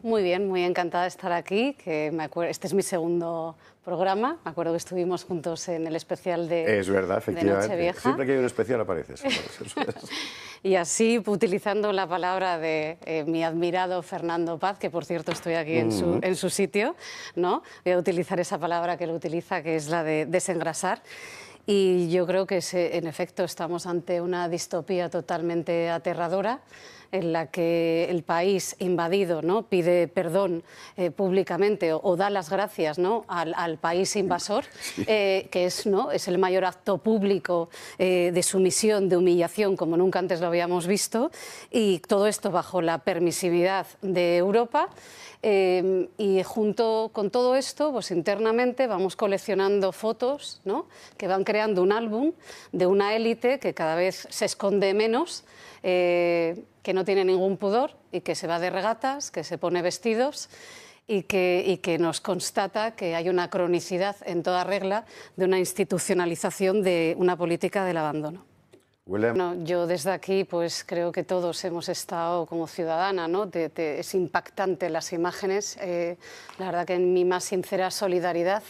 Muy bien, muy encantada de estar aquí. Este es mi segundo programa. Me acuerdo que estuvimos juntos en el especial Es verdad, de efectivamente. Nochevieja. Siempre que hay un especial apareces. Y así, utilizando la palabra de mi admirado Fernando Paz, que por cierto estoy aquí en su sitio, ¿no? Voy a utilizar esa palabra que él utiliza, que es la de desengrasar. Y yo creo que en efecto estamos ante una distopía totalmente aterradora, en la que el país invadido, ¿no?, pide perdón públicamente o da las gracias, ¿no?, al país invasor, Sí. que es el mayor acto público de sumisión, de humillación, como nunca antes lo habíamos visto, y todo esto bajo la permisividad de Europa. Y junto con todo esto, pues internamente vamos coleccionando fotos, ¿no?, que van creando un álbum de una élite que cada vez se esconde menos, que no tiene ningún pudor y que se va de regatas, que se pone vestidos y que nos constata que hay una cronicidad en toda regla de una institucionalización de una política del abandono. Bueno, yo desde aquí pues creo que todos hemos estado como ciudadana, ¿no? Es impactante las imágenes, la verdad que en mi más sincera solidaridad,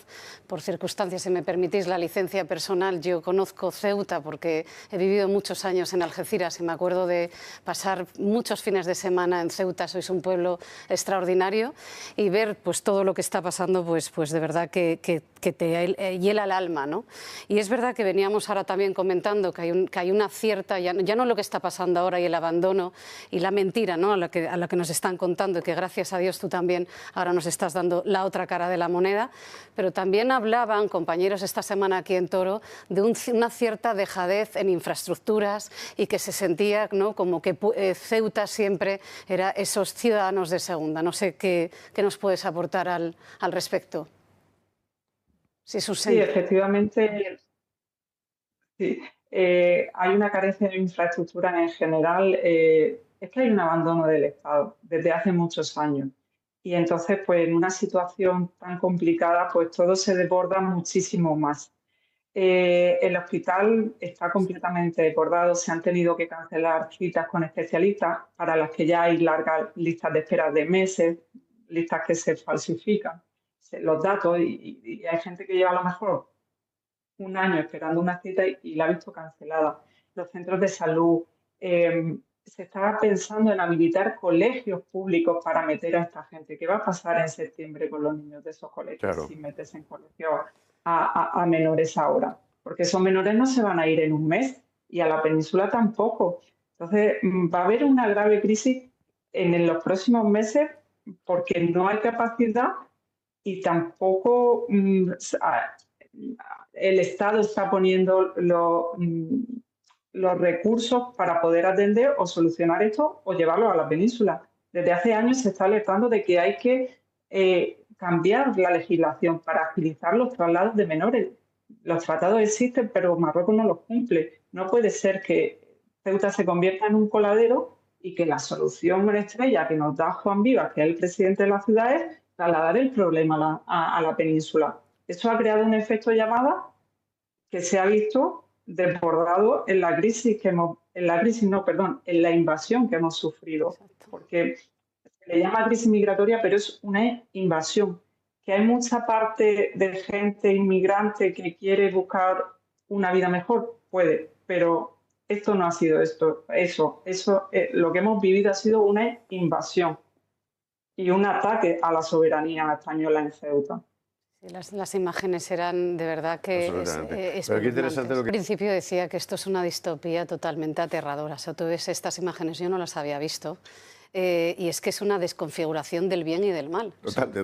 por circunstancias, si me permitís la licencia personal, yo conozco Ceuta porque he vivido muchos años en Algeciras y me acuerdo de pasar muchos fines de semana en Ceuta. Sois un pueblo extraordinario y ver pues todo lo que está pasando pues de verdad que te hiela el alma, ¿no? Y es verdad que veníamos ahora también comentando que hay una cierta, ya no lo que está pasando ahora y el abandono y la mentira, ¿no?, a la que nos están contando, y que gracias a Dios tú también ahora nos estás dando la otra cara de la moneda, pero también hablaban compañeros esta semana aquí en Toro de una cierta dejadez en infraestructuras y que se sentía, ¿no?, como que Ceuta siempre era esos ciudadanos de segunda. No sé qué nos puedes aportar al respecto. Sí, efectivamente, sí. Hay una carencia de infraestructura en general. Es que hay un abandono del Estado desde hace muchos años. Y entonces, pues en una situación tan complicada, pues todo se desborda muchísimo más. El hospital está completamente desbordado, se han tenido que cancelar citas con especialistas para las que ya hay largas listas de espera de meses, listas que se falsifican los datos y hay gente que lleva a lo mejor un año esperando una cita y la ha visto cancelada. Los centros de salud, se estaba pensando en habilitar colegios públicos para meter a esta gente. ¿Qué va a pasar en septiembre con los niños de esos colegios Claro. si metes en colegios a menores ahora? Porque esos menores no se van a ir en un mes y a la península tampoco. Entonces, va a haber una grave crisis en los próximos meses porque no hay capacidad y tampoco el Estado está poniendo los recursos para poder atender o solucionar esto o llevarlo a la península. Desde hace años se está alertando de que hay que cambiar la legislación para agilizar los traslados de menores. Los tratados existen, pero Marruecos no los cumple. No puede ser que Ceuta se convierta en un coladero y que la solución estrella que nos da Juan Vivas, que es el presidente de la ciudad, es trasladar el problema a la península. Eso ha creado un efecto llamada que se ha visto desbordado en la crisis en la invasión que hemos sufrido. Porque se le llama crisis migratoria, pero es una invasión. Que hay mucha parte de gente inmigrante que quiere buscar una vida mejor, puede, pero esto no ha sido lo que hemos vivido ha sido una invasión y un ataque a la soberanía española en Ceuta. Las imágenes eran de verdad que Pero qué interesante lo que... Al principio decía que esto es una distopía totalmente aterradora. O sea, tú ves estas imágenes, yo no las había visto. Y es que es una desconfiguración del bien y del mal.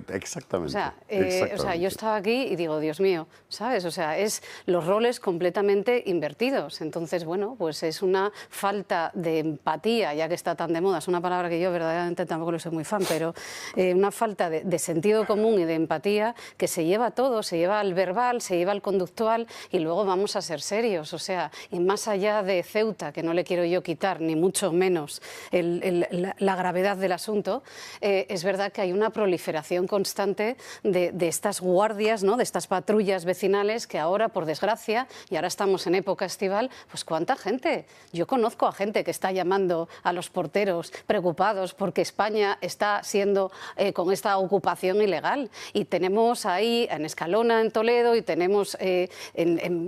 Exactamente. O sea, yo estaba aquí y digo, Dios mío, ¿sabes? O sea, es los roles completamente invertidos. Entonces, bueno, pues es una falta de empatía, ya que está tan de moda. Es una palabra que yo verdaderamente tampoco le soy muy fan, pero una falta de sentido común y de empatía que se lleva a todo, se lleva al verbal, se lleva al conductual y luego vamos a ser serios. O sea, y más allá de Ceuta, que no le quiero yo quitar, ni mucho menos la gravedad del asunto, es verdad que hay una proliferación constante de estas guardias, ¿no?, de estas patrullas vecinales que ahora, por desgracia, y ahora estamos en época estival, pues ¿cuánta gente? Yo conozco a gente que está llamando a los porteros preocupados porque España está siendo con esta ocupación ilegal. Y tenemos ahí en Escalona, en Toledo, y tenemos,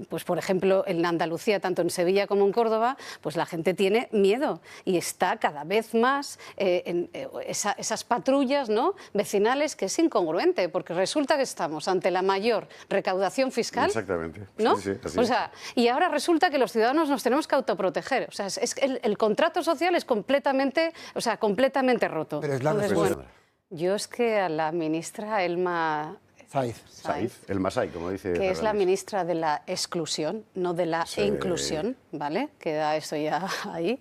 pues por ejemplo, en Andalucía, tanto en Sevilla como en Córdoba, pues la gente tiene miedo y está cada vez más esas patrullas, ¿no?, vecinales, que es incongruente, porque resulta que estamos ante la mayor recaudación fiscal. Exactamente. ¿No? Sí, así o sea, y ahora resulta que los ciudadanos nos tenemos que autoproteger. O sea, es que el contrato social es completamente roto. Pero es la Entonces, respuesta. bueno, yo es que a la ministra Elma Saiz, el Masai, como dice que es la Fernández. ministra de la exclusión, no de la inclusión, ¿vale? Queda esto ya ahí.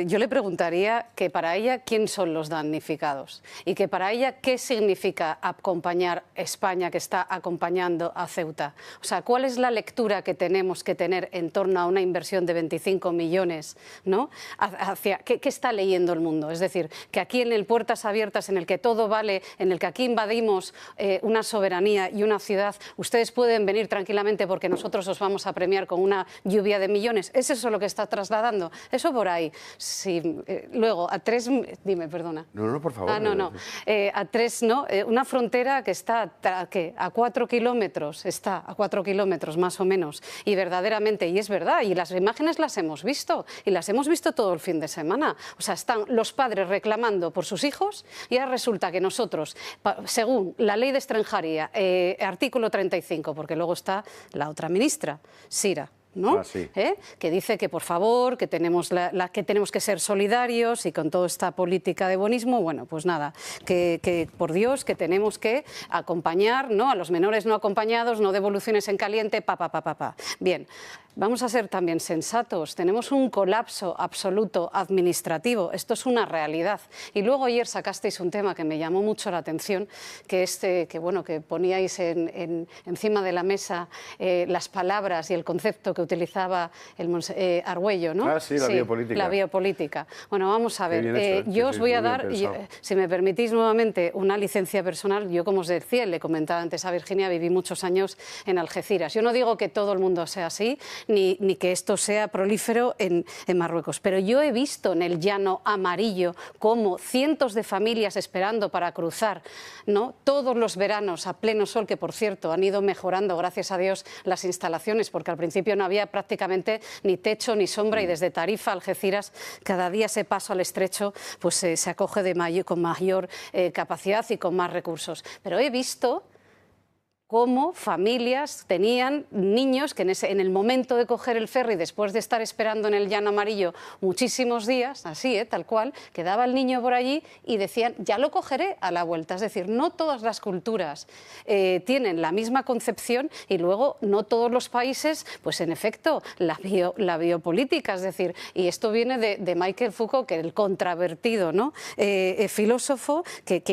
Yo le preguntaría que para ella quién son los damnificados y que para ella qué significa acompañar España, que está acompañando a Ceuta. O sea, ¿cuál es la lectura que tenemos que tener en torno a una inversión de 25 millones, ¿no? ¿Qué está leyendo el mundo? Es decir, que aquí en el Puertas Abiertas, en el que todo vale, en el que aquí invadimos una soberanía y una ciudad, ustedes pueden venir tranquilamente porque nosotros os vamos a premiar con una lluvia de millones. ¿Es eso lo que está trasladando? Eso por ahí. Sí, luego, a 3... Dime, perdona. No, por favor. No. A 3, ¿no? Una frontera que está a 4 kilómetros, está a 4 kilómetros más o menos. Y verdaderamente, y es verdad, y las imágenes las hemos visto, y las hemos visto todo el fin de semana. O sea, están los padres reclamando por sus hijos y ahora resulta que nosotros, según la ley de extranjería, artículo 35, porque luego está la otra ministra, Sira, ¿no? Ah, sí. Que dice que por favor, que tenemos que tenemos que ser solidarios y con toda esta política de bonismo, bueno, pues nada, que por Dios, que tenemos que acompañar, ¿no?, a los menores no acompañados, no devoluciones en caliente, Bien. Vamos a ser también sensatos. Tenemos un colapso absoluto administrativo. Esto es una realidad. Y luego ayer sacasteis un tema que me llamó mucho la atención, que que poníais encima de la mesa las palabras y el concepto que utilizaba el Argüello, ¿no? Ah, sí, la biopolítica. La biopolítica. Bueno, vamos a ver. Qué bien hecho, yo os voy a muy bien dar, pensado. si me permitís nuevamente, una licencia personal. Yo, como os decía, le comentaba antes a Virginia, viví muchos años en Algeciras. Yo no digo que todo el mundo sea así, ni que esto sea prolífero en Marruecos. Pero yo he visto en el Llano Amarillo cómo cientos de familias esperando para cruzar, ¿no?, todos los veranos a pleno sol, que por cierto han ido mejorando, gracias a Dios, las instalaciones, porque al principio no había prácticamente ni techo ni sombra, y desde Tarifa a Algeciras cada día ese paso al estrecho pues se acoge con mayor capacidad y con más recursos. Pero he visto cómo familias tenían niños que en el momento de coger el ferry, después de estar esperando en el Llano Amarillo muchísimos días, así, tal cual, quedaba el niño por allí y decían, ya lo cogeré a la vuelta. Es decir, no todas las culturas tienen la misma concepción, y luego no todos los países, pues en efecto, la biopolítica, es decir, y esto viene de Michel Foucault, que el contravertido, ¿no?, filósofo que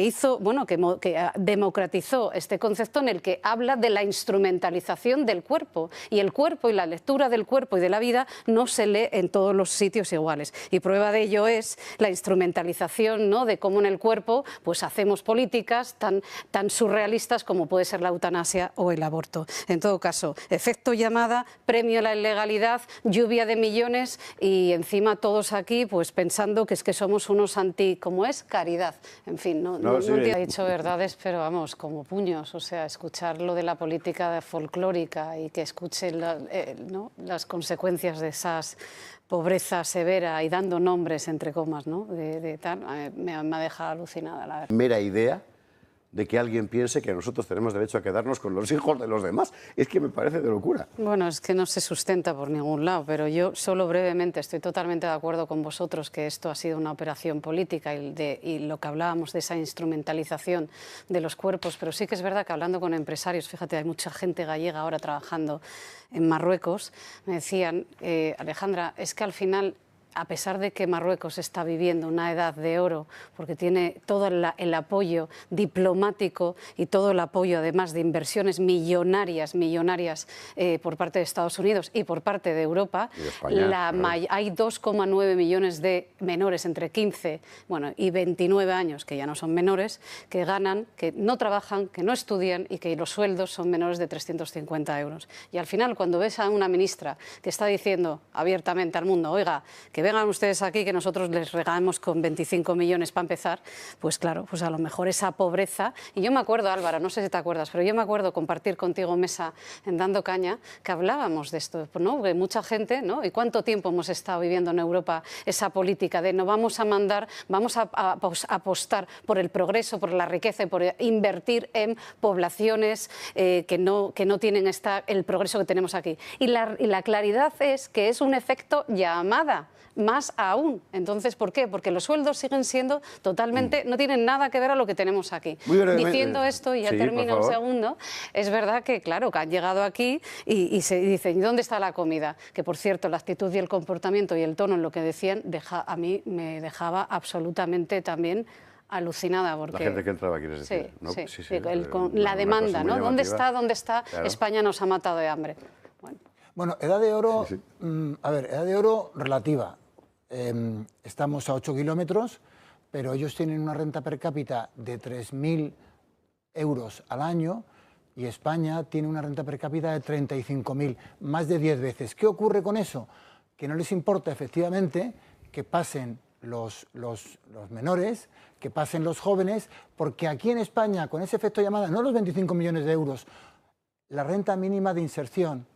democratizó este concepto en el que habla de la instrumentalización del cuerpo, y el cuerpo y la lectura del cuerpo y de la vida no se lee en todos los sitios iguales, y prueba de ello es la instrumentalización, ¿no?, de cómo en el cuerpo pues hacemos políticas tan surrealistas como puede ser la eutanasia o el aborto. En todo caso, efecto llamada, premio a la ilegalidad, lluvia de millones, y encima todos aquí pues pensando que somos unos como es caridad. En fin, no te ha dicho verdades, pero vamos, como puños. O sea, escuchar lo de la política folclórica y que escuche las consecuencias de esas pobreza severa y dando nombres, entre comas, ¿no?, me ha dejado alucinada, la verdad. Mera idea de que alguien piense que nosotros tenemos derecho a quedarnos con los hijos de los demás. Es que me parece de locura. Bueno, es que no se sustenta por ningún lado, pero yo solo brevemente estoy totalmente de acuerdo con vosotros que esto ha sido una operación política y lo que hablábamos de esa instrumentalización de los cuerpos, pero sí que es verdad que hablando con empresarios, fíjate, hay mucha gente gallega ahora trabajando en Marruecos, me decían, Alejandra, es que al final a pesar de que Marruecos está viviendo una edad de oro, porque tiene todo el apoyo diplomático y todo el apoyo, además de inversiones millonarias por parte de Estados Unidos y por parte de Europa, y de España, hay 2,9 millones de menores entre 15 y 29 años, que ya no son menores, que ganan, que no trabajan, que no estudian y que los sueldos son menores de 350 euros. Y al final, cuando ves a una ministra que está diciendo abiertamente al mundo, oiga, que vengan ustedes aquí, que nosotros les regalamos con 25 millones para empezar, pues claro, pues a lo mejor esa pobreza. Y yo me acuerdo, Álvaro, no sé si te acuerdas, pero yo me acuerdo compartir contigo mesa en Dando Caña, que hablábamos de esto, ¿no? Que mucha gente, ¿no? ¿Y cuánto tiempo hemos estado viviendo en Europa esa política de no vamos a mandar, vamos a apostar por el progreso, por la riqueza y por invertir en poblaciones que no tienen el progreso que tenemos aquí? Y la claridad es que es un efecto llamada, más aún. Entonces, ¿por qué? Porque los sueldos siguen siendo totalmente, no tienen nada que ver a lo que tenemos aquí. Diciendo esto, y ya termino un segundo, es verdad que, claro, que han llegado aquí y se dicen, ¿y dónde está la comida? Que, por cierto, la actitud y el comportamiento y el tono en lo que decían, a mí me dejaba absolutamente también alucinada. Porque, la gente que entraba, quieres decir. Sí, ¿no? Sí. La demanda, ¿no? ¿Dónde está? Claro. España nos ha matado de hambre. Bueno, edad de oro, a ver, edad de oro relativa. Estamos a 8 kilómetros, pero ellos tienen una renta per cápita de 3.000 euros al año y España tiene una renta per cápita de 35.000, más de 10 veces. ¿Qué ocurre con eso? Que no les importa efectivamente que pasen los menores, que pasen los jóvenes, porque aquí en España, con ese efecto llamada, no los 25 millones de euros, la renta mínima de inserción,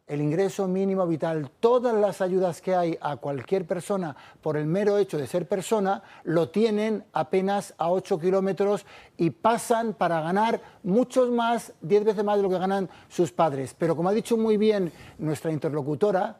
el ingreso mínimo vital, todas las ayudas que hay a cualquier persona por el mero hecho de ser persona, lo tienen apenas a 8 kilómetros y pasan para ganar muchos más, 10 veces más de lo que ganan sus padres. Pero como ha dicho muy bien nuestra interlocutora,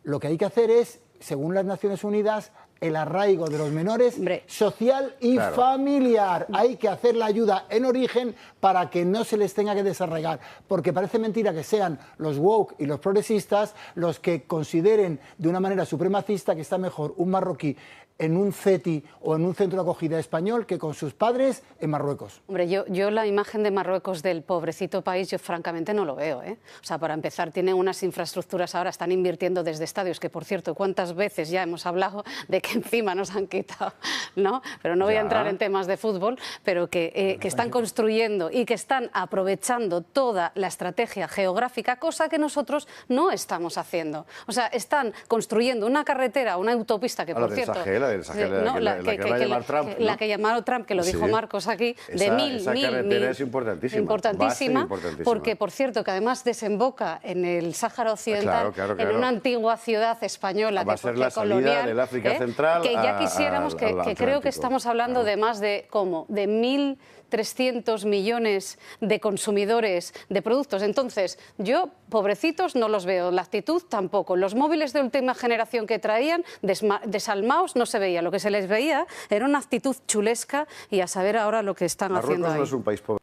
lo que hay que hacer es, según las Naciones Unidas, el arraigo de los menores social y familiar. Hay que hacer la ayuda en origen para que no se les tenga que desarraigar. Porque parece mentira que sean los woke y los progresistas los que consideren de una manera supremacista que está mejor un marroquí en un CETI o en un centro de acogida español que con sus padres en Marruecos. Hombre, yo la imagen de Marruecos del pobrecito país, yo francamente no lo veo, ¿eh? O sea, para empezar, tienen unas infraestructuras ahora, están invirtiendo desde estadios, que por cierto, ¿cuántas veces ya hemos hablado de que encima nos han quitado, ¿no? Pero no voy a entrar en temas de fútbol, pero que están construyendo y que están aprovechando toda la estrategia geográfica, cosa que nosotros no estamos haciendo. O sea, están construyendo una carretera, una autopista que, por cierto... La que llamaron Trump, que lo dijo Marcos aquí, de mil. Esa carretera es importantísima. Porque, por cierto, que además desemboca en el Sáhara Occidental, en una antigua ciudad española va a ser la salida del África Central. Que ya quisiéramos, que creo que estamos hablando de más de 1.300 millones de consumidores de productos. Entonces, yo, pobrecitos, no los veo. La actitud tampoco. Los móviles de última generación que traían, desalmados, no se veía. Lo que se les veía era una actitud chulesca y a saber ahora lo que están haciendo ahí. No es un país pobre.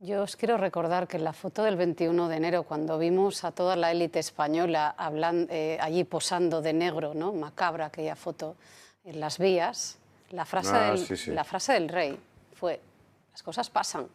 Yo os quiero recordar que en la foto del 21 de enero, cuando vimos a toda la élite española allí posando de negro, ¿no? Macabra aquella foto, en las vías, la frase del rey fue: las cosas pasan.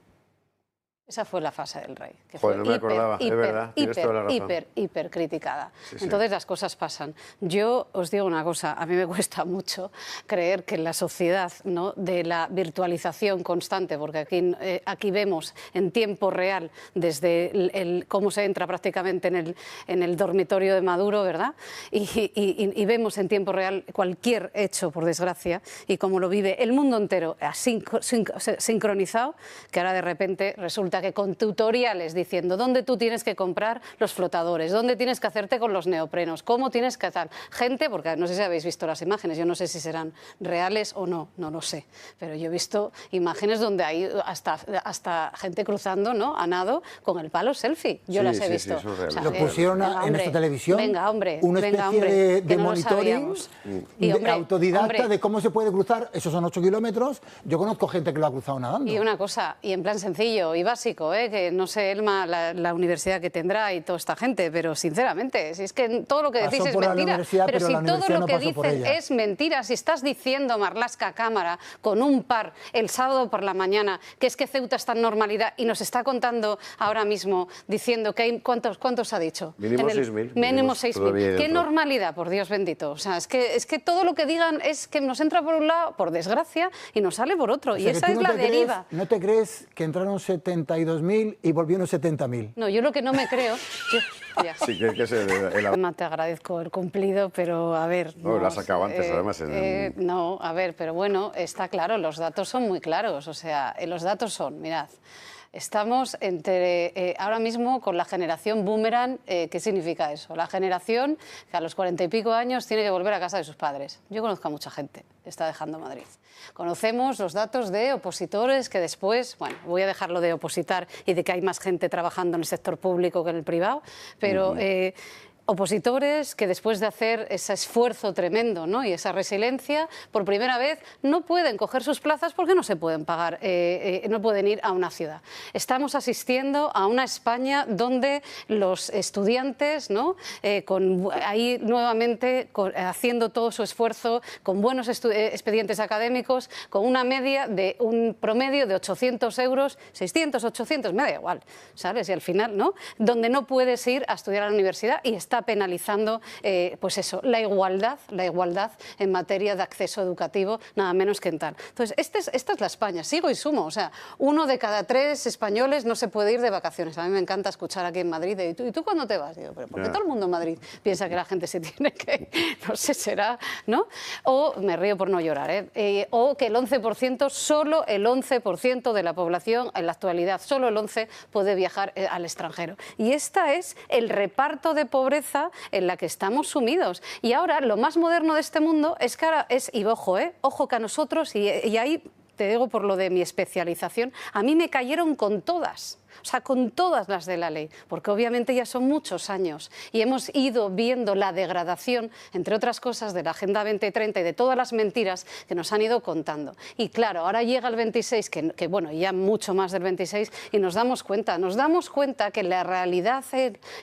Esa fue la frase del rey, que fue no me acordaba, es verdad, hiper criticada. Entonces las cosas pasan. Yo os digo una cosa, a mí me cuesta mucho creer que en la sociedad, ¿no?, de la virtualización constante, porque aquí vemos en tiempo real desde cómo se entra prácticamente en el dormitorio de Maduro, ¿verdad? Y vemos en tiempo real cualquier hecho, por desgracia, y cómo lo vive el mundo entero sincronizado, que ahora de repente resulta que con tutoriales diciendo dónde tú tienes que comprar los flotadores, dónde tienes que hacerte con los neoprenos, cómo tienes que hacer. Gente, porque no sé si habéis visto las imágenes, yo no sé si serán reales o no, no lo sé, pero yo he visto imágenes donde hay hasta gente cruzando, ¿no?, a nado con el palo selfie. Yo las he visto. O sea, lo pusieron en esta televisión. Una especie de monitoring autodidacta de cómo se puede cruzar. Esos son 8 kilómetros. Yo conozco gente que lo ha cruzado nadando. Y una cosa, y en plan sencillo, ibas básico, que no sé, Elma, la universidad que tendrá y toda esta gente, pero sinceramente, si es que todo lo que decís es mentira, pero si todo lo que dices es mentira, si estás diciendo, Marlaska Cámara, con un par el sábado por la mañana, que es que Ceuta está en normalidad y nos está contando ahora mismo, diciendo que hay, ¿cuántos ha dicho? Mínimo 6.000. Mínimo 6.000. ¿Qué normalidad, por Dios bendito? O sea, es que todo lo que digan es que nos entra por un lado, por desgracia, y nos sale por otro, y esa es la deriva. ¿No te crees que entraron 72.000 y volvieron 70.000? No, yo lo que no me creo... Sí, que se... Te agradezco el cumplido, pero a ver... No, lo has sacado antes, además. No, a ver, pero bueno, está claro, los datos son muy claros. O sea, los datos son, mirad, estamos ahora mismo con la generación boomerang. ¿Qué significa eso? La generación que a los 40 y pico años tiene que volver a casa de sus padres. Yo conozco a mucha gente que está dejando Madrid. Conocemos los datos de opositores que después, bueno, voy a dejarlo de opositar y de que hay más gente trabajando en el sector público que en el privado, pero... opositores que después de hacer ese esfuerzo tremendo, ¿no?, y esa resiliencia, por primera vez no pueden coger sus plazas porque no se pueden pagar, no pueden ir a una ciudad. Estamos asistiendo a una España donde los estudiantes, ¿no?, ahí nuevamente haciendo todo su esfuerzo, con buenos expedientes académicos, con una media de un promedio de 800 euros, 600, 800, me da igual, ¿sabes? Y al final, ¿no?, donde no puedes ir a estudiar a la universidad y está penalizando, pues eso, la igualdad en materia de acceso educativo, nada menos que en tal. Entonces, esta es la España, sigo y sumo. O sea, 1 de cada 3 españoles no se puede ir de vacaciones. A mí me encanta escuchar aquí en Madrid, ¿y tú cuándo te vas? Digo, pero ¿por qué todo el mundo en Madrid piensa que la gente se tiene que, no sé, será, ¿no? O, me río por no llorar, o que el 11%, solo el 11% de la población en la actualidad, solo el 11% puede viajar al extranjero. Y este es el reparto de pobreza en la que estamos sumidos. Y ahora lo más moderno de este mundo es que ahora y ojo que a nosotros, y ahí te digo por lo de mi especialización, a mí me cayeron con todas. O sea, con todas las de la ley, porque obviamente ya son muchos años y hemos ido viendo la degradación, entre otras cosas, de la Agenda 2030 y de todas las mentiras que nos han ido contando. Y claro, ahora llega el 26, que bueno, ya mucho más del 26, y nos damos cuenta que la realidad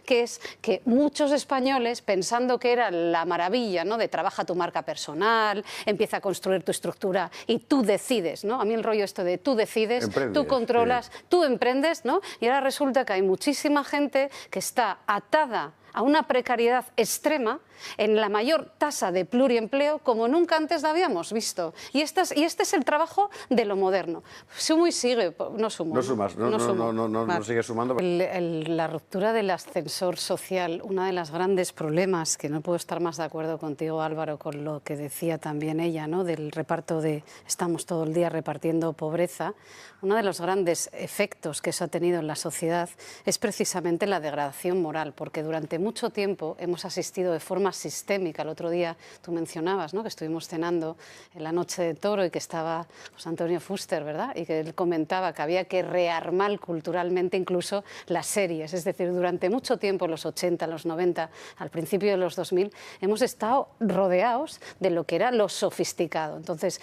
es que muchos españoles, pensando que era la maravilla, ¿no?, de trabaja tu marca personal, empieza a construir tu estructura y tú decides, ¿no? A mí el rollo esto de tú decides, tú controlas, tú emprendes, ¿no? Y ahora resulta que hay muchísima gente que está atada a una precariedad extrema, en la mayor tasa de pluriempleo como nunca antes la habíamos visto. Y este es el trabajo de lo moderno. Sumo y sigue, no sumo. No sumas, no sigue sumando. La ruptura del ascensor social, uno de los grandes problemas, que no puedo estar más de acuerdo contigo, Álvaro, con lo que decía también ella, ¿no?, del reparto estamos todo el día repartiendo pobreza. Uno de los grandes efectos que eso ha tenido en la sociedad es precisamente la degradación moral, porque durante mucho tiempo hemos asistido de forma sistémica. El otro día tú mencionabas, ¿no?, que estuvimos cenando en la Noche de Toro y que estaba José Antonio Fuster, ¿verdad?, y que él comentaba que había que rearmar culturalmente incluso las series. Es decir, durante mucho tiempo, en los 80, los 90, al principio de los 2000, hemos estado rodeados de lo que era lo sofisticado. Entonces,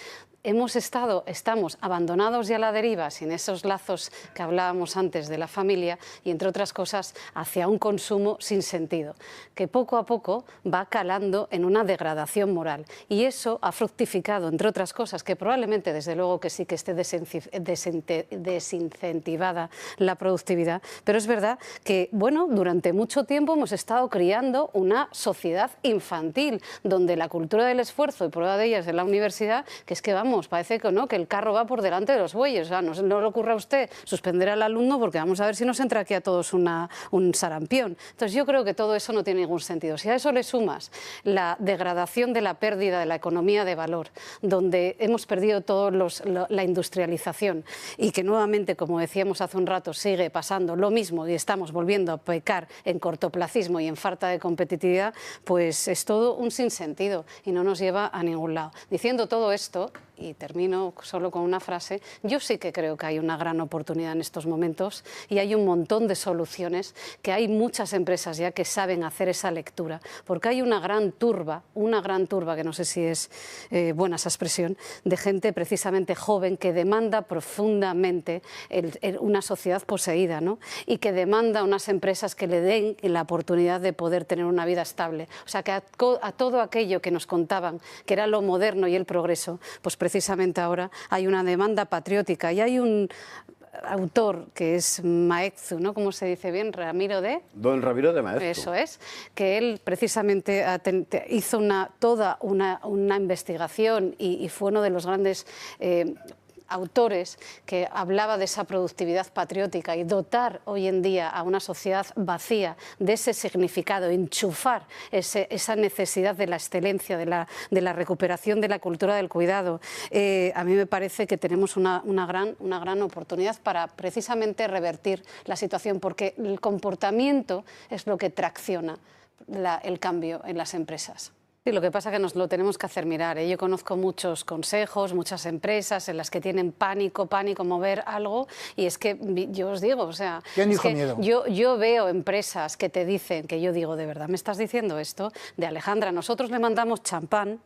estamos abandonados ya a la deriva, sin esos lazos que hablábamos antes de la familia, y entre otras cosas hacia un consumo sin sentido, que poco a poco va calando en una degradación moral. Y eso ha fructificado, entre otras cosas, que probablemente, desde luego que sí que esté desincentivada la productividad, pero es verdad que, bueno, durante mucho tiempo hemos estado criando una sociedad infantil, donde la cultura del esfuerzo, y prueba de ellas es en la universidad, que es que vamos, parece que no, que el carro va por delante de los bueyes. O sea, no le ocurra a usted suspender al alumno porque vamos a ver si nos entra aquí a todos un sarampión. Entonces yo creo que todo eso no tiene ningún sentido. Si a eso le sumas la degradación de la pérdida de la economía de valor, donde hemos perdido la industrialización y que nuevamente, como decíamos hace un rato, sigue pasando lo mismo y estamos volviendo a pecar en cortoplacismo y en falta de competitividad, pues es todo un sinsentido y no nos lleva a ningún lado. Diciendo todo esto, y termino solo con una frase, yo sí que creo que hay una gran oportunidad en estos momentos y hay un montón de soluciones, que hay muchas empresas ya que saben hacer esa lectura, porque hay una gran turba, que no sé si es buena esa expresión, de gente precisamente joven que demanda profundamente una sociedad poseída, ¿no? Y que demanda unas empresas que le den la oportunidad de poder tener una vida estable. O sea, que a todo aquello que nos contaban, que era lo moderno y el progreso, pues precisamente ahora hay una demanda patriótica y hay un autor que es Maeztu, ¿no? ¿Cómo se dice bien? Don Ramiro de Maeztu. Eso es, que él precisamente hizo toda una investigación y fue uno de los grandes autores que hablaba de esa productividad patriótica y dotar hoy en día a una sociedad vacía de ese significado, enchufar esa necesidad de la excelencia, de la recuperación de la cultura del cuidado. A mí me parece que tenemos una gran oportunidad para precisamente revertir la situación, porque el comportamiento es lo que tracciona el cambio en las empresas. Sí, lo que pasa es que nos lo tenemos que hacer mirar, ¿eh? Yo conozco muchos consejos, muchas empresas en las que tienen pánico mover algo, y es que yo os digo, o sea, ¿Quién dijo miedo? Yo veo empresas que te dicen, que yo digo, ¿de verdad me estás diciendo esto? De Alejandra, nosotros le mandamos champán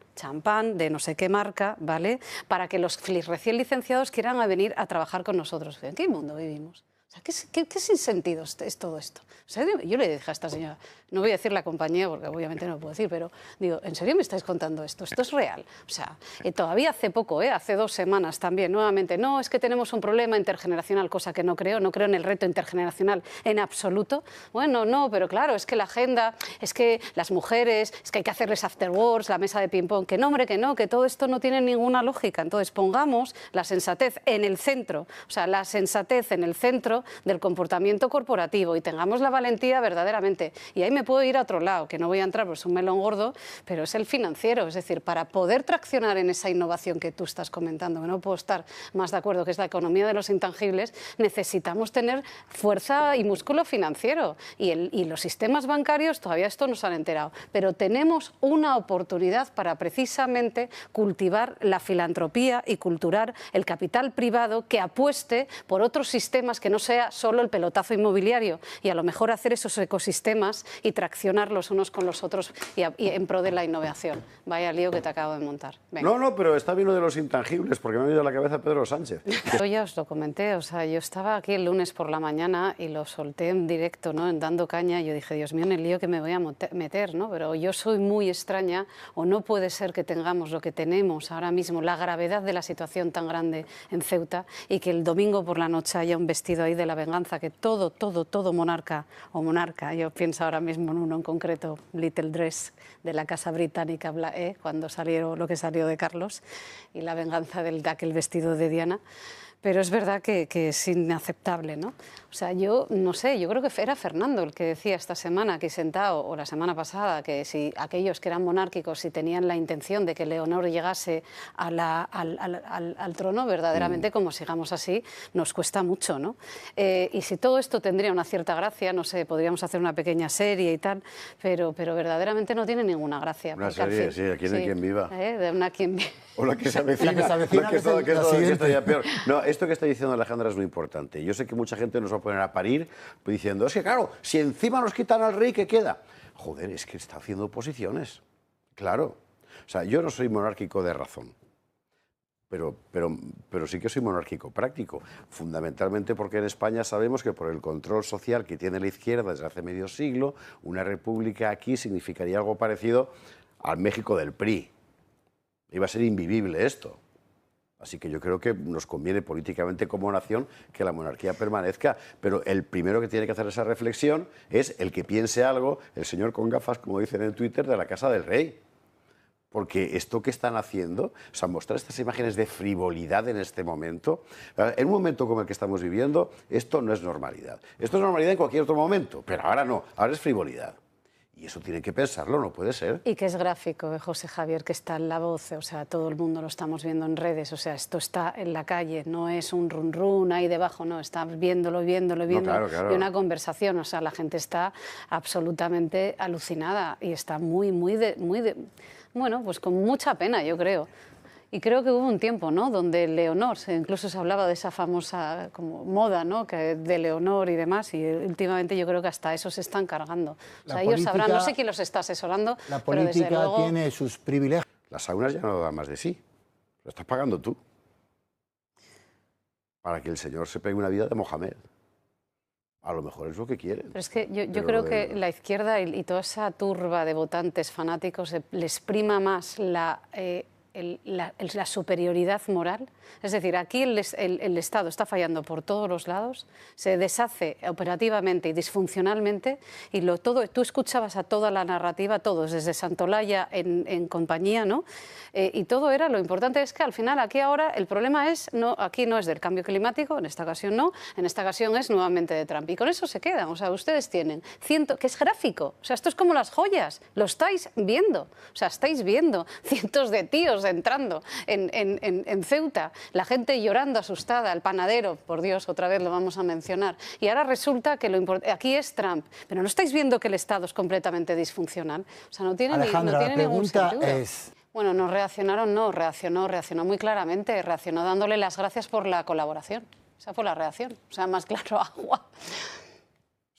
de no sé qué marca, ¿vale? Para que los recién licenciados quieran venir a trabajar con nosotros. ¿En qué mundo vivimos? O sea, ¿qué sinsentido es todo esto? O sea, yo le dije a esta señora, no voy a decir la compañía porque obviamente no lo puedo decir, pero digo, ¿en serio me estáis contando esto? ¿Esto es real? O sea, todavía hace poco, hace 2 semanas también, nuevamente, no, es que tenemos un problema intergeneracional, cosa que no creo en el reto intergeneracional en absoluto. Bueno, no, pero claro, es que la agenda, es que las mujeres, es que hay que hacerles afterworks, la mesa de ping-pong, que no, hombre, que no, que todo esto no tiene ninguna lógica. Entonces pongamos la sensatez en el centro, o sea, la sensatez en el centro del comportamiento corporativo y tengamos la valentía verdaderamente. Y ahí me puedo ir a otro lado, que no voy a entrar porque es un melón gordo, pero es el financiero. Es decir, para poder traccionar en esa innovación que tú estás comentando, que no puedo estar más de acuerdo, que es la economía de los intangibles, necesitamos tener fuerza y músculo financiero. Y los sistemas bancarios todavía esto no se han enterado. Pero tenemos una oportunidad para precisamente cultivar la filantropía y culturar el capital privado que apueste por otros sistemas que no sea solo el pelotazo inmobiliario, y a lo mejor hacer esos ecosistemas y traccionar los unos con los otros y en pro de la innovación. Vaya lío que te acabo de montar. Venga. No, pero está bien lo de los intangibles, porque me ha venido a la cabeza Pedro Sánchez. Yo ya os lo comenté, o sea, yo estaba aquí el lunes por la mañana y lo solté en directo, ¿no? En Dando Caña, y yo dije, Dios mío, en el lío que me voy a meter, ¿no? Pero yo soy muy extraña, o no puede ser que tengamos lo que tenemos ahora mismo, la gravedad de la situación tan grande en Ceuta, y que el domingo por la noche haya un vestido ahí de la venganza, que todo monarca o monarca, yo pienso ahora mismo en uno en concreto, Little Dress, de la Casa Británica, cuando salió lo que salió de Carlos, y la venganza de aquel vestido de Diana. Pero es verdad que es inaceptable, ¿no? O sea, yo no sé, yo creo que era Fernando el que decía esta semana aquí sentado, o la semana pasada, que si aquellos que eran monárquicos, si tenían la intención de que Leonor llegase al trono, verdaderamente, como sigamos así, nos cuesta mucho, ¿no? Y si todo esto tendría una cierta gracia, no sé, podríamos hacer una pequeña serie y tal, pero verdaderamente no tiene ninguna gracia. Una serie, sí, aquí no hay quien viva. De una quien viva. O la que se avecina, que está ya peor. No, esto que está diciendo Alejandra es muy importante. Yo sé que mucha gente nos va a poner a parir diciendo, es que claro, si encima nos quitan al rey, ¿qué queda? Joder, es que está haciendo oposiciones. Claro. O sea, yo no soy monárquico de razón, pero sí que soy monárquico práctico. Fundamentalmente porque en España sabemos que por el control social que tiene la izquierda desde hace medio siglo, una república aquí significaría algo parecido al México del PRI. Iba a ser invivible esto. Así que yo creo que nos conviene políticamente como nación que la monarquía permanezca, pero el primero que tiene que hacer esa reflexión es el que piense algo, el señor con gafas, como dicen en Twitter, de la Casa del Rey. Porque esto que están haciendo, o sea, mostrar estas imágenes de frivolidad en este momento, en un momento como el que estamos viviendo, esto no es normalidad. Esto es normalidad en cualquier otro momento, pero ahora no, ahora es frivolidad. Y eso tiene que pensarlo, no puede ser. Y que es gráfico, José Javier, que está en la voz, o sea, todo el mundo lo estamos viendo en redes, o sea, esto está en la calle, no es un run run ahí debajo, no, estamos viéndolo, no, claro. Y una conversación, o sea, la gente está absolutamente alucinada y está muy bueno, pues con mucha pena, yo creo. Y creo que hubo un tiempo, ¿no?, donde Leonor, incluso se hablaba de esa famosa como moda, ¿no?, de Leonor y demás, y últimamente yo creo que hasta eso se están cargando. O sea, ellos sabrán, no sé quién los está asesorando, la pero desde política luego... tiene sus privilegios. Las saunas ya no dan más de sí, lo estás pagando tú. Para que el señor se pegue una vida de Mohamed. A lo mejor es lo que quieren. Pero es que yo creo que la izquierda y toda esa turba de votantes fanáticos les prima más la superioridad moral. Es decir, aquí el Estado está fallando por todos los lados, se deshace operativamente y disfuncionalmente, y tú escuchabas a toda la narrativa, todos, desde Santolaya en compañía, ¿no? Y todo era, lo importante es que al final aquí ahora el problema es, aquí no es del cambio climático, en esta ocasión no, en esta ocasión es nuevamente de Trump. Y con eso se quedan, o sea, ustedes tienen que es gráfico, o sea, esto es como las joyas, lo estáis viendo, o sea, estáis viendo cientos de tíos entrando en Ceuta, la gente llorando asustada, el panadero, por Dios, otra vez lo vamos a mencionar, y ahora resulta que aquí es Trump, pero no estáis viendo que el Estado es completamente disfuncional, o sea, no tiene ningún sentido. Bueno, no reaccionaron, reaccionó muy claramente, reaccionó dándole las gracias por la colaboración, esa fue la reacción, o sea, más claro agua.